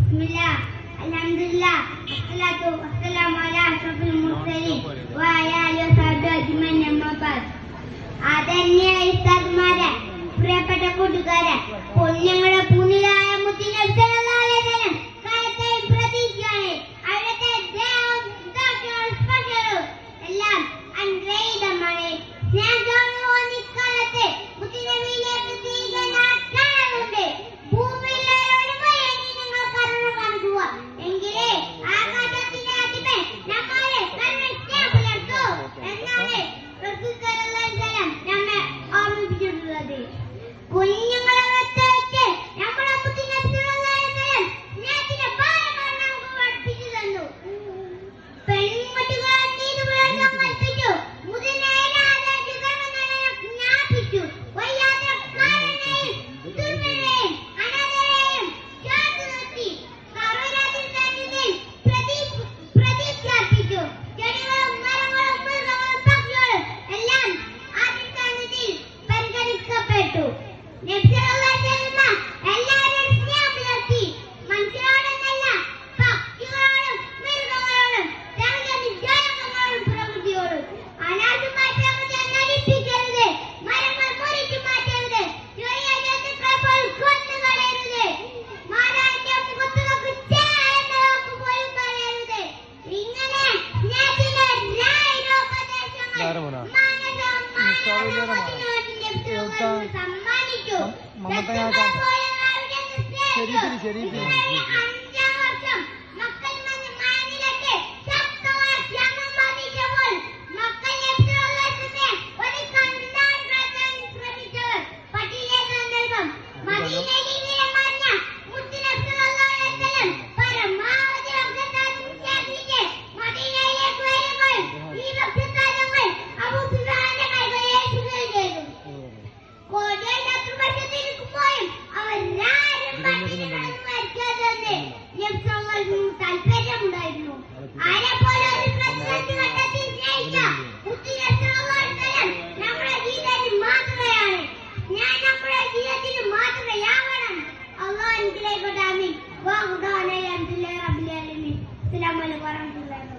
ബിസ്മില്ലാഹ് അൽഹംദുലില്ലാഹ് വസ്സലാത്തു വസ്സലാമു അലാ അഷ്റഫിൽ മുർസലീൻ വഅലാ ആലിഹി വസഹ്ബിഹി അജ്മഈൻ അമ്മാ ബഅദ്. ആദരണീയ ഉസ്താദ്മാരെ, പ്രിയപ്പെട്ട കൂട്ടുകാരെ, പുണ്യങ്ങളുടെ പൂനിലായ മുത്ത് നബി സല്ലല്ലാഹു അലൈഹി വസല്ലം കാലത്തെ പ്രതീക്ഷയാണ്. അവിടുത്തെ സ്പർശവും എല്ലാം അനുഗ്രഹീതമാണ്. സ്നേഹകാലത്തെ മുത്തുനബിയിലേക്ക് സ്വീകരണമുണ്ട്. ഭൂമിയിലോട് വേണ്ടി നിങ്ങൾ കരുണ കാണിക്കുക, എങ്കിലേ ആകാശത്തിന്റെ അധിപൻ നമ്മളെ സ്നേഹം പുലർത്തൂ എന്നാണ് റസൂൽ സല്ലല്ലാഹു അലൈഹി വസല്ലം നമ്മെ ഓർമ്മിപ്പിച്ചിട്ടുള്ളത്. കുഞ്ഞുങ്ങളെ വെച്ച് നമ്മുടെ മുത്തുനബി സല്ലല്ലാഹു അലൈഹി വസല്ലം സ്നേഹത്തിന്റെ പാഠങ്ങൾ നമുക്ക് പഠിപ്പിച്ചു തന്നു. പെൺകുട്ടികളെ നീതി പുലർത്താൻ കൽപ്പിച്ചു. മുതിർന്നവരെ ജ്ഞാപിച്ചു. വയ്യാത്തക്കാരനെയും ദുർബലരെയും അനാഥരെയും ചേർത്ത് നിർത്തി. സർവ്വരാജ്യത്തിന്റെയും പ്രതീക്ഷ അർപ്പിച്ചു. ചെടികളും മരങ്ങളും മൃഗങ്ങളും പക്ഷികളും എല്ലാം ആദ്യസ്ഥാനത്തിൽ പരിഗണിക്കപ്പെട്ടു. നബി സല്ലല്ലാഹു അലൈഹി വസല്ലം എല്ലാവരും സ്നേഹം പുലർത്തി. മനുഷ്യരോടെന്നല്ല, പക്ഷികളോടും മൃഗങ്ങളോടും ജലജന്തുജാലങ്ങളോടും പ്രകൃതിയോടും അനാവശ്യമായി പ്രകൃതിയെ നശിപ്പിക്കരുത്. മരങ്ങൾ മുറിച്ചു മാറ്റരുത്. ചെറിയ ജന്തുക്കളെ പോലും കൊന്നുകളയരുത്. മാതാവിന്റെ മുഖത്ത് നോക്കി ചേർന്ന് വാക്ക് പോലും പറയരുത്. ഇങ്ങനെ സ്നേഹത്തിന്റെ രാജോപദേശങ്ങൾ സമ്മാനിച്ചു. താല്പര്യമുണ്ടായിരുന്നു. ആരെ പോലെ